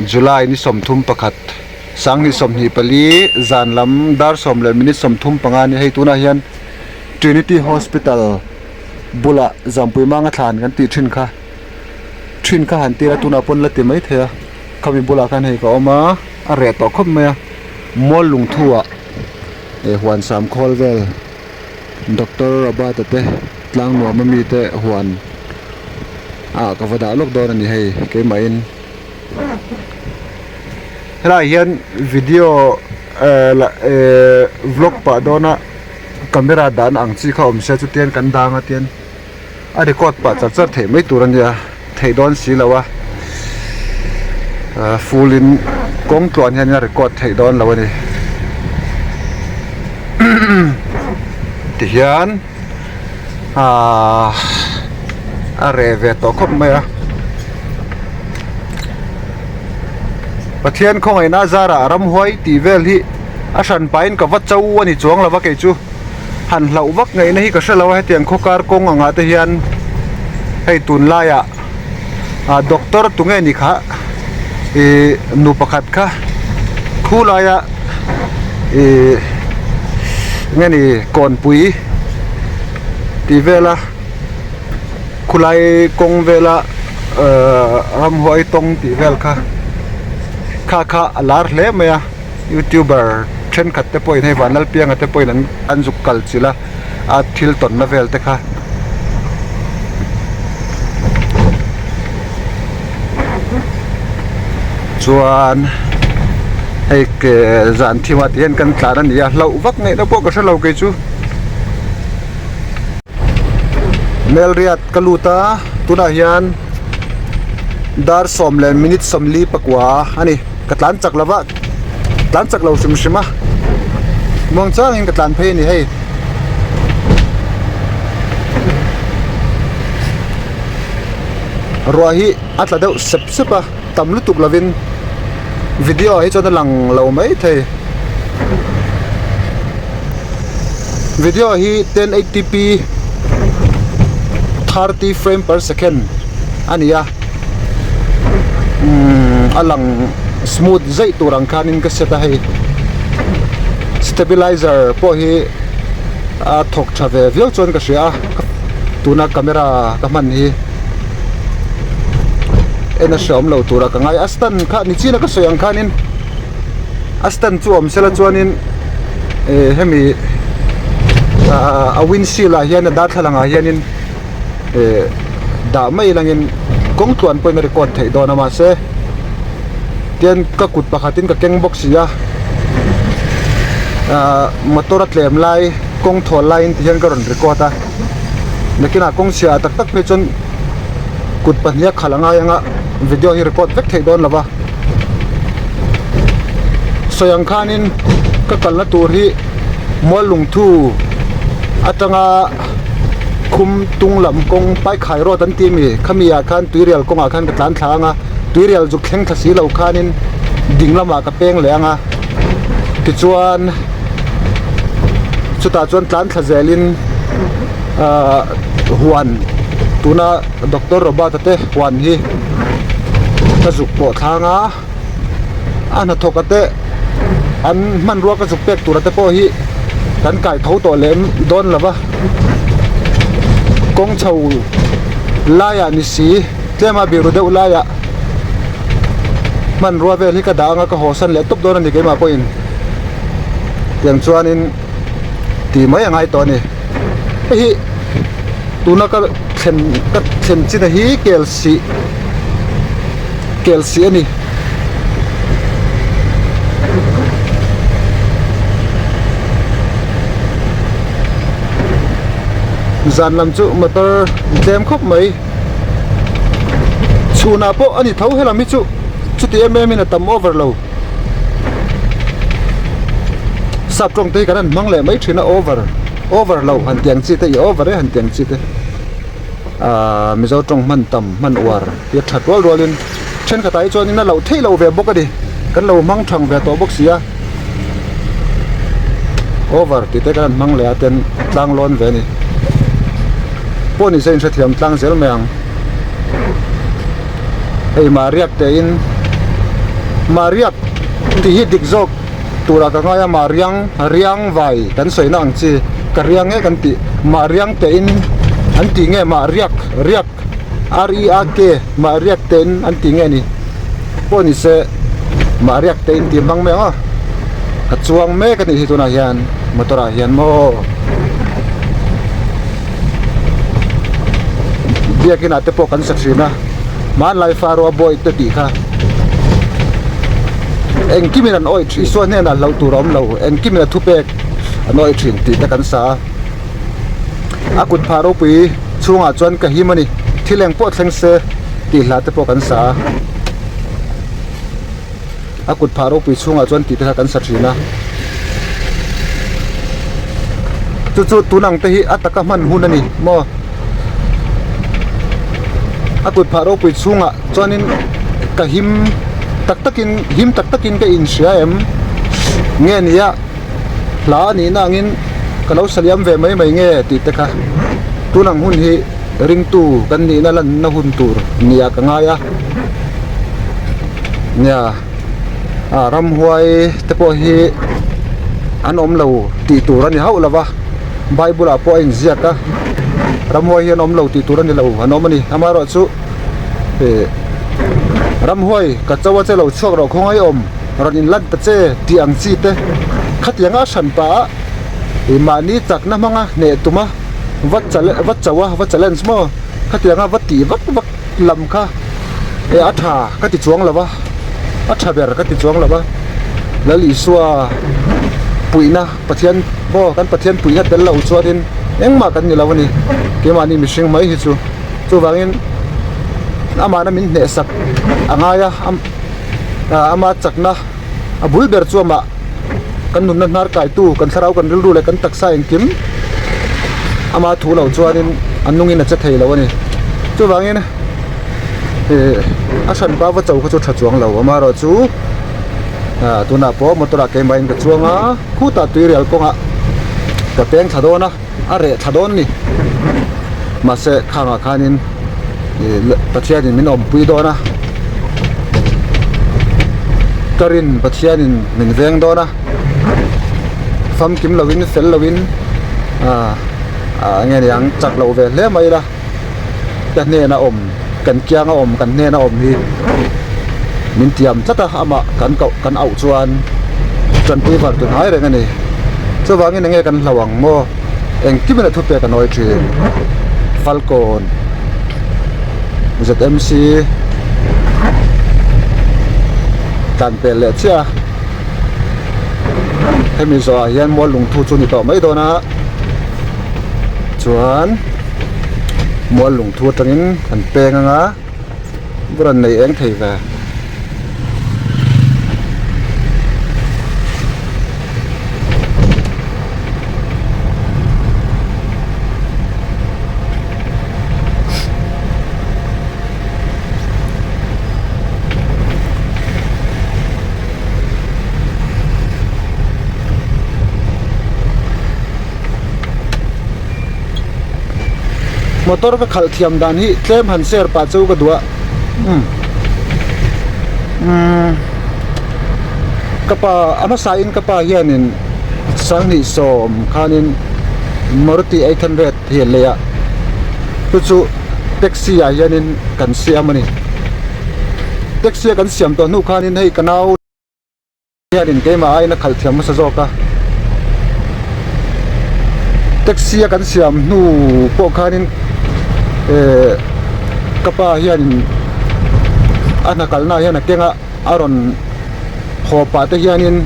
July ni somthum pakhat sang ni somni pali zanlam dar somle minute somthum pangani hei tuna hian Trinity Hospital bula zampui manga thlan kan ti thin kha han tira tuna pon la ti mai thea khami bula kan hei ka oma a re to khop me mol lung thua e huan sam khol vel Dr. Abata te tlang no mami te huan a ka vada lok don ani hei ke main hela hian video vlog pa dona camera dan ang chi kha om se chu tian kan danga tian a record pa char the mai turan ya thei don si lawa full in kong tuan hian record thei don lawa ni ti hian a re ve to khop mai a pathian khong ai na zara ram hoi ti vel hi a san pain ka wat chau ani chuang lawa ke chu han hlau vak ngai na hi ka selawa hetiang khokar kong anga te hian hei tun laya a doctor tunge ni kha e nu pakhat kha khulaya e ngani kon pui ti vela khulai kong vela ram hoi tong ti vel kha kha alar hle maya YouTuber chen khat te point hei vanal piang ate point an juk kal chila a thil ton na vel te kha chuan hei ke zan thima tian kan tlan ani a hlo vak ngai na po ka hlo ke chu mel riat kaluta tuna hian dar somle minute somli pakwa ani katlan chak lawa tlan chak lo sim sima mong chang in katlan phe ni hei rohi atla deu sep sepa tamlu tuk lavin video hi chona lang lo mai thei video hi 1080p 30 frame per second ania alang smooth zai turang khanin ka seta hei stabilizer po hi a thok thave vio chon ka sia tuna camera ka man hi ena shom lo tura ka ngai astan kha ni china ka soyang khanin astan chu om sela chuanin hemi a windshield a hian da thalanga hianin da mai langin kong tuan point record thei dona ma se tian ka kut pakhatin ka keng box ya motor tlem lai kong thol line tian ka ron record a lekina kong sia tak tak pe chon kut pahnia khalanga yanga video hi record vek thei don lawa soyang khanin ka kalna tur hi mol lung thu atanga khum tung lam kong pai khai ro tan ti mi khamia khan tuirial konga khan ka tlan thlanga tuirial ju khleng thasi lo khanin dinglama ka peng leanga ti chuan chuta chuan tlan thlazelin huan tuna Dr. Robata te huan hi ka juk po thanga ana thokate an man ruwa ka juk pek turate po hi kan kai tho to lem don lawa kong chau laya ni si tlema biru de ulaya man ruwa vel hi ka danga ka hosan le top don ani ke ma point tiang chuanin ti mai angai to ni hi tuna ka thlen china hi kelsi ani zanlam chu motor jam khop mai chuna po ani thau helami chu chuti mm in tam overload sap trong te kan mangle mai thina overload han tiang chi te over han tiang chi te mizo trong man tam man war ya thatwal rolin chen ka tai chon in na lo thei lo ve bok adi kan lo mang thang ve to bok sia over ti te kan mangle aten tlang lon ve ni poni sen sa thiam tlang zel meang ei mariak te in mariak ti hi dik zok tura ka ngaya riang vai kan soi na ang chi ka riang nge kan ti riang te in an ti nge riak riak mariak ten an ti nge ni po ni se mariak te in ti bang me nga ka chuang me kan hi tu na hian motora hian mo dia kina te po kan saksina man lai faro boy te ti kha eng kimiran oi tri so ne na lo turom lo eng kimina thupek anoi thin ti te kan sa akut pharo pi chunga chon ka himani thileng po thleng se ti hla te po kan sa akut pharo pi chunga chon ti te kan sa thina chu tunang te hi ataka man hunani mo akut pharo pi chunga chonin ka him tak takin ka in siam nge nia la ni na ngin kalau saliam ve mai nge ti te kha tunang hun hi ring tu kan ni na lan na hun tur nia ka ngaya nia ram huai te po hi anom lo ti turani haulawa bible a po in ziaka ram huai hi anom lo ti turani lo anomani amaro chu ram huai ka chawa che lo chok ro khongai om ron in lat ta che tiang chi te khatianga san pa e mani chak na manga ne tuma wat challenge mo khatianga wati vak lam kha e atha ka ti chuang lawa atha ber ka ti chuang lawa lali suwa puina pathian bo kan pathian puina tel lo chuarin engma kan ni lawani ke mani mishing mai hi chu wangin amana min ne sak angaya ama chakna abul ber chuama kan nun nar kai tu kan tharau kan rilru le kan taksa engkim ama thu lo chuanin annungin a che thei lo ani chu wangin asan ba wa chau ko chu thachuang lo ama ro chu tuna po motora ke main ka chuanga khuta tuirial konga ka peng thadona are thadon ni ma se khanga khanin pathianin min om pui dona karin pathianin min veng dona fam kim lawin fel lawin nge yang chak lo ve le mai la ka ne na om kan kyang om kan ne na om hi min tiam chata ama kan au chuan chan pui var tu hai reng ani chu wangin nge kan lawang mo eng kimena thupe kan oi thi falcon ZMC tan pele chia hemi zo hian mo lung thu chu ni to mai do na chuan mo lung thu tangin an peng anga buran nei eng thei va motor ka khal thiam dan hi tlem han ser pa chu ka duwa kapa ama sain kapa hianin sangni som khanin Maruti 800 hi leya chu taxi a hianin kan siamani taxi kan siam to nu khanin hei kanau hianin keima aina khal thiam sa zoka taxi kan siam nu po khanin kapa hian anakalna hian kenga aron hopa te hianin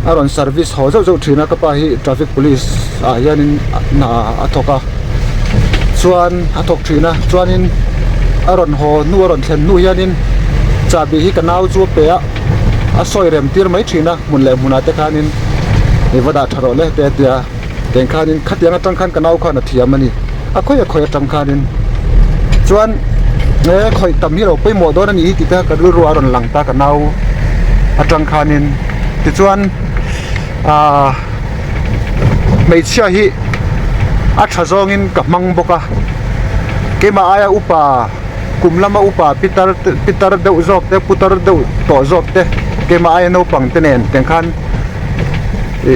aron service ho zo thina kapa hi traffic police a hianin na athoka chuan athok thina chuanin aron ho nu aron thlen nu hianin chabi hi kanau chu pe a soi rem tir mai thina munle muna te khanin e wada tharo le te tia ten khanin khatianga tang khan kanau khana thiamani khoi tam khanin chuan khoi tam hi ro pe mo do na ni ti ta ka ru aron lang ta ka nau atang khanin ti chuan mei chia hi a tha zong in ka mang boka ke ma aya upa kum lama upa pitar deuh zawk te putar deuh tawh zawk te kema ai naupang te nen tiang khan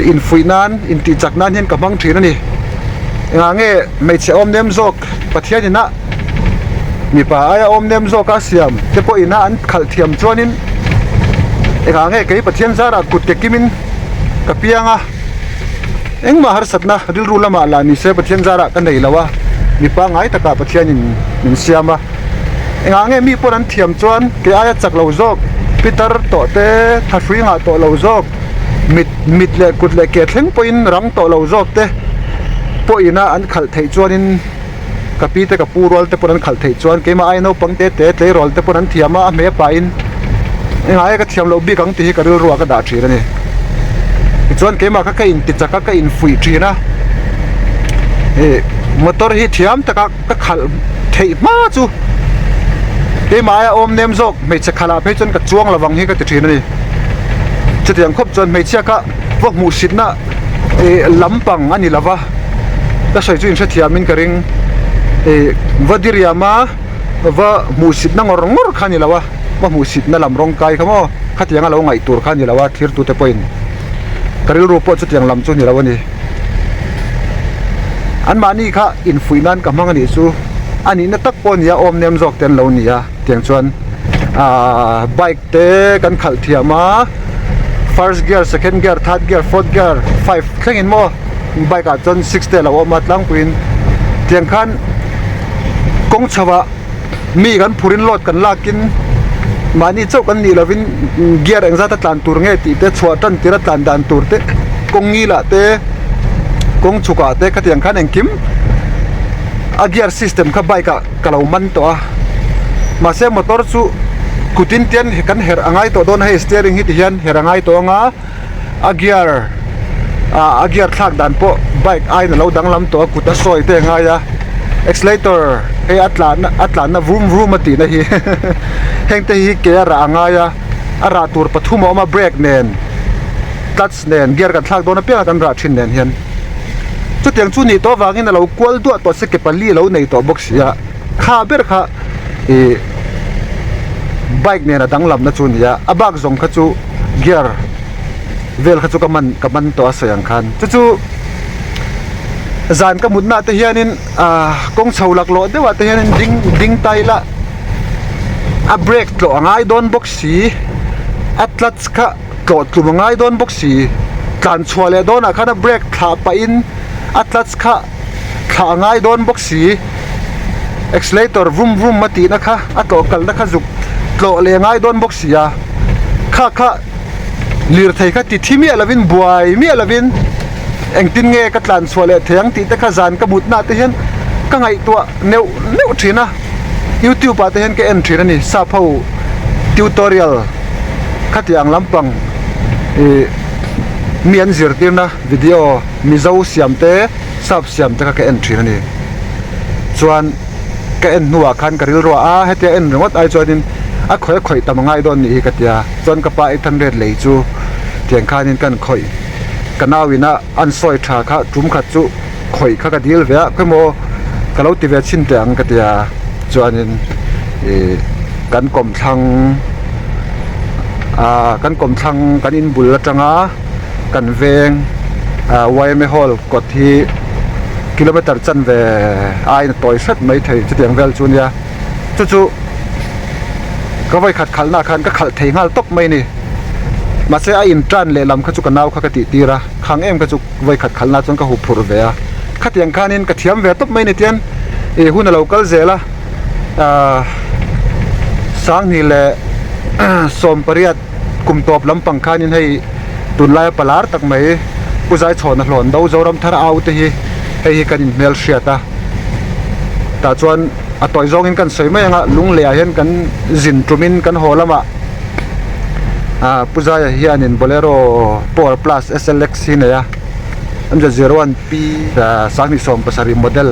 in fuinan in ti chaknan hian ka hmang thin ani enga nge meiche om nem zawk pathian ina mipa aya om nem zawk a siam te po ina an khal thiam chuanin enga nge kei pathian zara kut te kimin ka pianga engma har satna ril ru lama la ni se pathian zara kan nei lawa mipa ngai taka pathian in siama enga nge mi pon an thiam chuan ke aya chak lo zawk pitar to te thafri nga to lo zawk mit le kut le ke thleng poin rang to lo zawk te po ina an khal thei chuanin kapi te kapu rol te pon an khal thei chuan ke ma ai no pang te tle rol te pon an thiama me pa in enga ai ka thiam lo bi kang ti hi ka ril ruwa ka da thira ni chuan ke ma ka in ti chaka ka in fui thina motor hi thiam taka ka khal thei ma chu ke ma ai om nem zok me che khala pe chon ka chuang lawang hi ka ti thina ni chutiang khop chon me chia ka wak mu sitna lampang ani lawa ta sai chu in se thiamin ka ring vadiria ma wa mu sitna ngor khani lawa wa mu sitna lam rong kai khamo khatianga lo ngai tur khani lawa thir tu te point karil ru po chutiang lam chu ni lawa ni an mani kha in fuinan ka mangani chu ani na tak pon ya om nem jok ten lo ni ya tiang chuan bike te kan khal thiama first gear second gear third gear fourth gear 5 thlengin mo bike a chon 6 te lo ma tlang puin tiang khan kong chawa mi kan phurin lot kan lakin mani chau kan ni lovin gear engza ta tlan tur nge ti te chhuat tan tira tlan dan tur te kong ngi la te kong chuka te ka tiang khan engkim a gear system kha bike ka lo man to a ma se motor chu kutin tian kan her angai to don hai steering hi hian her angai to nga a gear thak dan po bike ai na lo dang lam to kuta soi te nga ya accelerator he atlan na vroom vroom ati na hi hengte hi ke ra anga ya ara tur pathum ma brake nen clutch nen gear kan thak don na pe kan ra thin nen hian chu tiang chu ni to wangin lo kwal du to se ke pali lo nei to box ya kha ber kha bike ne na dang lam na chun ya abak zong kha chu gear vel kha chu kaman to asayang khan chu zan ka mutna te hianin kong chholak lo dewa te hianin ding taila a brake tlo angai don box si a clutch kha tlo tlumangai don box si tlan chhuale don a khana brake tha pa in a clutch kha tha angai don box si accelerator vroom vroom mati na kha a to kal na kha juk tlo le ngai don box ya kha lir thei kha ti thimi alavin buai mi alavin engtin nge ka tlan chhuale theng ti te kha zan ka mutna te hian ka ngai to neu thina YouTube pa te hian ke entry ani sa phau tutorial khatiang lampang mian zirtirna video mizo siam te sap siam te ka entry ani chuan ka en nuwa khan karil ro a hetia en ringot ai chuanin a khoi tamangai don ni ka tia chuan ka pa 800 lei chu tiang khanin kan khoi kanawina an soi tha kha tum kha chu khoi kha ka dil ve khemo kalo ti ve chin te ang ka tia chuanin kan kom thlang kan in bul atanga kan veng YM hall kot hi kilometer chan ve ai na toy sat mai thei chutiang vel chunia chu ka vai khat khalna khan ka khal thei ngal tok mai ni ma se a in tran le lam kha chu kanaw kha ka ti tira khang em ka chu vai khat khalna chon ka hu phur ve a khatiang khanin ka thiam ve top mai ni tian huna local zela sang ni le som pariat kum top lampang khanin hei tunlai palar tak mai uzai chhon hlon do zoram thar au te hi hei kan in mel hriata ta chuan a toy zong in kan sei mai anga lung le a hian kan zin tumin kan holama puzaya hianin bolero Power Plus SLX hin ya amja 01P sangni som pasari model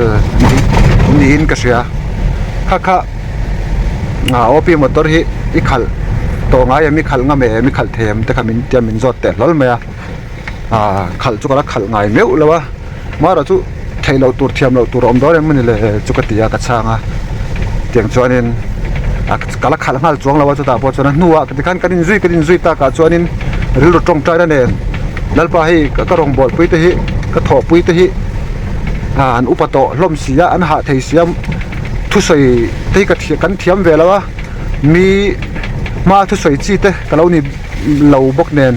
ni in ka sia kha OP motor hi ikhal to ngai mi khal nga me mi khal them te khamin tiamin zot te lol me khal chu kala khal ngai meu lawa mara chu thailo tur thiam lo tur om dore mani le chukatia ka changa tiang chuanin kala khal ngal chuang lawa chu ta po chona nuwa ka tikhan kanin zui ta ka chuanin ril ro tong trai na nen lalpa hi ka rong bol pui te hi ka tho pui te hi an upato hlom sia an ha thei siam thu soi te ka kan thiam ve lawa mi ma thu soi chi te kalau ni lo bok nen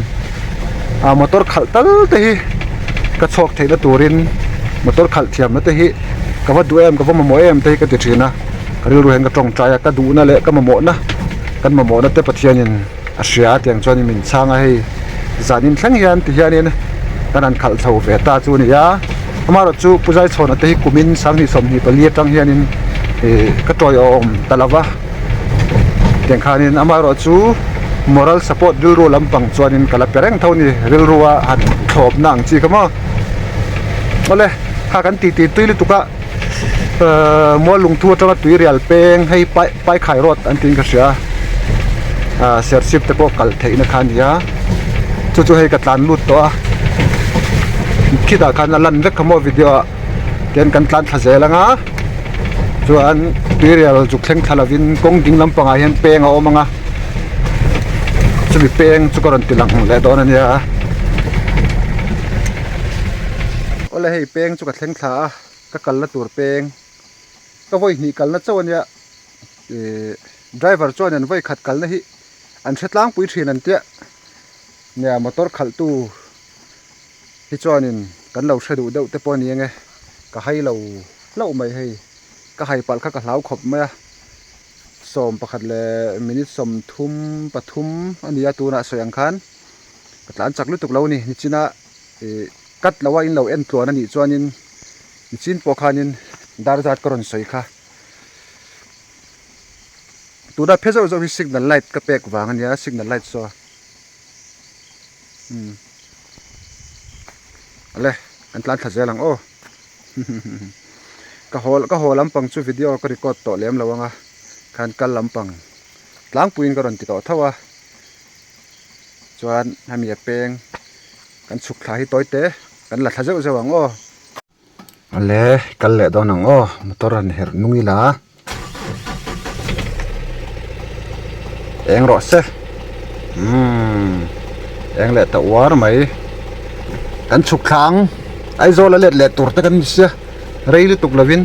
motor khal tal te hi ka chok thei na turin motor khal thiam na te hi ka wa du em ka wa mo em te ka ti thina ril ro hen ka tong trai ka du na le ka mo na kan mo na te pathianin a hria tiang chuan min changa hei zanin thlang hian ti hianin kan an khal tho ve ta chu ni ya amaro chu pujai chhona te hi kumin sangni somni pali tang hianin ka toy om talawa tiang khanin amaro chu moral support ril ro lampang chuanin kala pereng thoni ril ruwa han thop nang chi kama ole kha kan ti tuili tuka mo lung thu atanga tui real peng hei pai khai rot an tin ka sia sership te ko kal theina khan ya chu hei ka tlan lut to a khida khan lan vek kamo video ken kan tlan thazelanga chuan tui real chu thleng thalavin kong ding lampanga hian peng a omanga chumi peng chu karon tilang le don ania ole hei peng chu ka thleng thla ka kal la tur peng ka voi ni kal na chawnia driver chuan an voi khat kal na hi an thetlang pui thin an tia nia motor khal tu hi chuanin kan lo hredu deuh te pawh ni nge ka hai lo mai hei ka hai pal kha ka hlau khop mai som pakhat le minute som thum pathum ania tuna soyang khan katlan chaklu tuk lo ni nichina kat lawa in lo en tlon ani chuanin nichin pokhanin darzat karon soi kha tuna phezo zo signal light ka pek wangania signal light so ale an tlan thazelang o ka hol lampang chu video ko record to lem lawanga khan kal lampang tlang puin karon ti to thawa chuan hami peng kan suk thla hi toite kan la thazeu zewang o ale kal le donang o motor an her nungila eng ro se eng le ta war mai kan suk thlang ai zo la let tur ta kan sia reili tuk lovin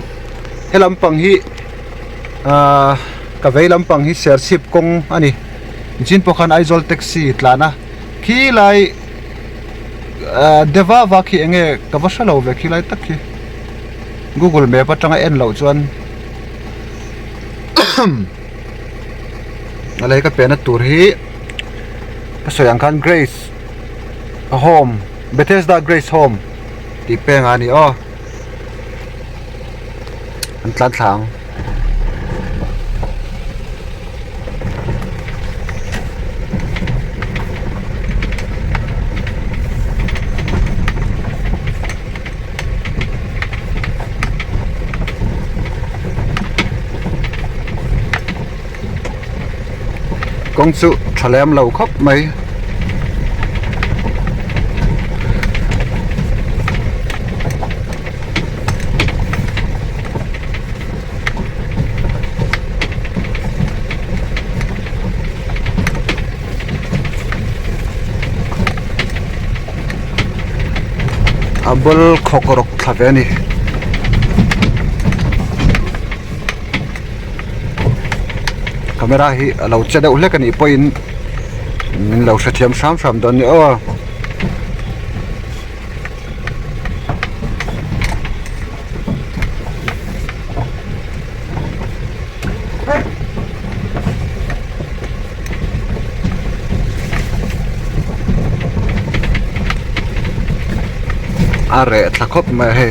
helam pang hi ka veilam pang hi sership kong ani jin pokhan aizol taxi tlana khi lai deva va khi enge ka washa lo ve khi lai tak khi google map atanga en lo chuan alai ka pena tur hi pasoyang khan Grace a home Bethesda Grace home ti peng ani o an tlan thlang công sự thả lem lầu khóc mấy abol khokorok thaveni camera hi lo chada ule kan i point min lo sathiam sam don ni o are tlakhop ma he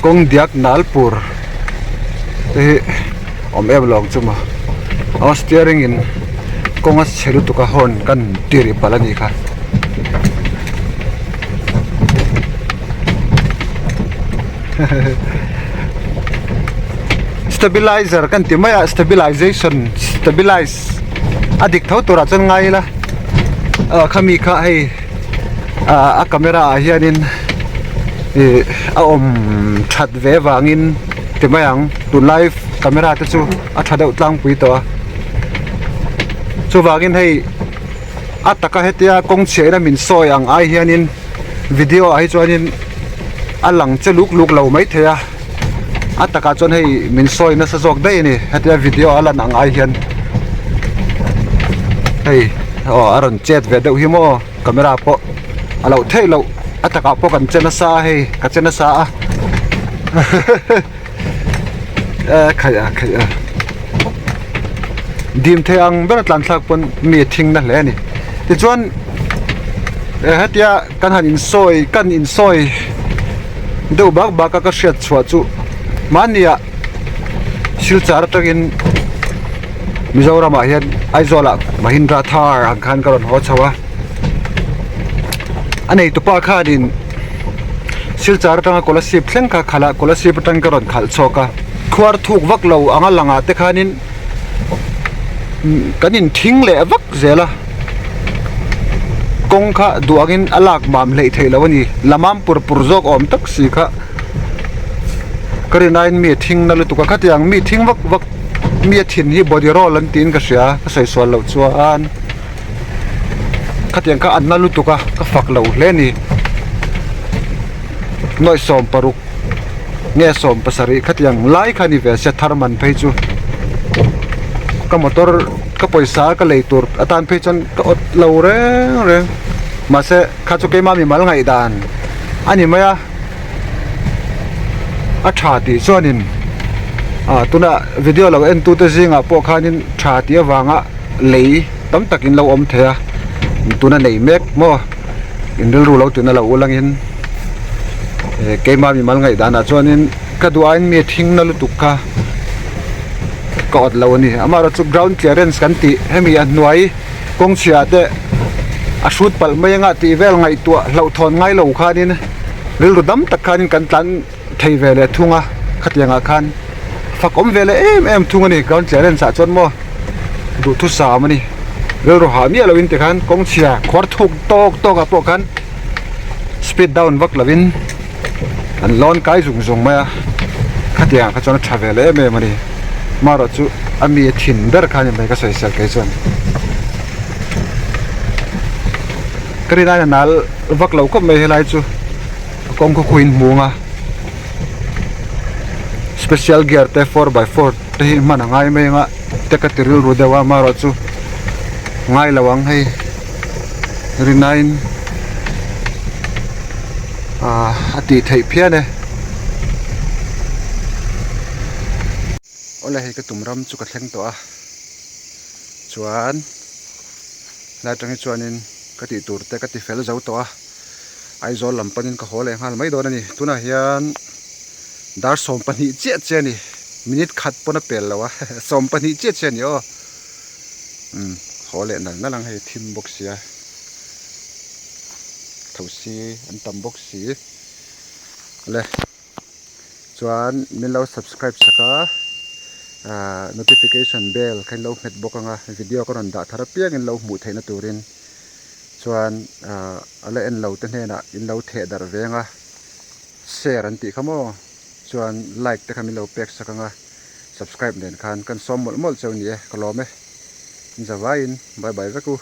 kong diak nalpur te om em long chuma a steering in konga chheru tuka hon kan tiri palani kha stabilizer kan timaya stabilization stabilize adik thau tura chan ngai la khami kha hei a camera hianin a that ve wangin te mayang tu live camera te chu a thadau tlang pui to chu wangin hei ataka hetia kong chena min soi ang ai hianin video ai chuanin alang cheluk luk lo mai thea ataka chon hei min soi na sa jok dai ni hetia video alan ang ai hian hei aron chat ve deuh hi mo camera po alo thei lo ataka po kan chena sa hei ka chena sa khaya dim the ang ber tlan thlak pon mi thing na hle ni ti chuan hatia kan han in soi do bak ka hriat chhuat chu mania silchar takin Mizoram ah hian aizola Mahindra Thar ang khan karon ho chawa anei tupa khanin silchar tanga scholarship thlengkha khala scholarship tang karon khal choka khwar thuk vak lo anga langa te khanin kanin thing le vak zela kong kha duangin alak mam lei theilawani lamam pur jok om tak si kha karinain mi thing na lu tuka khatiang mi thing vak mi thin hi body roll an tin ka sia ka sai swal lo chuan khatiang ka anna lu tuka ka fak lo hle ni noi som paruk nge som pasari khatiang lai khani ve se tharman phei chu ka motor ka poisa ka leitur atan phei chan ka ot lo re ma se kha chu ke ma mi mal ngai dan ani maya a tha ti chuanin tuna video lo en tu te zinga po khanin tha ti awanga lei tam takin lo om thea tuna nei mek mo indil ru lo tuna lo ulangin ke ma mi mal ngai dana chuanin ka duain mi thing na lu tukka ka ot lo ni amara chu ground clearance kan ti hemi an nuai kong chia te a shoot pal mai nga ti vel ngai tu lo thon ngai lo khanin ril ru dam tak khanin kan tlan thei vele thunga khatianga khan fakom vele em thunga ni ground clearance sa chon mo du thu sa mani ril ru ha mi lo in te khan kong chia khwar thuk tok a po khan speed down vak lovin an lon kai zung maya khatianga ka chon travel me mani maro chu ami thin ber khani mai ka soi sel kai chon karina nal vak lo ko mai helai chu kong ko queen munga special gear te 4x4 te man ngai mai nga te ka tiril ru dewa maro chu ngai lawang hei rinain ati thei phiane ola hei ka tumram chu ka thleng to a chuan la tangi chuanin ka ti tur te ka ti fel zo to a ai zol lampanin ka hole ngal mai don ani tuna hian dar som pani che ni minute khat pona pel lawa som pani che ni o hole na lang hei thim box ya thosi an tam box si le chuan min lo subscribe saka notification bell khain lo met bokanga video ko ron da thara piang in lo mu theina turin chuan ala en lo te hena in lo the dar venga share an ti khamo chuan like te khami lo pek sakanga subscribe den khan kan som mol cheu ni e kolome zawain bye bye veku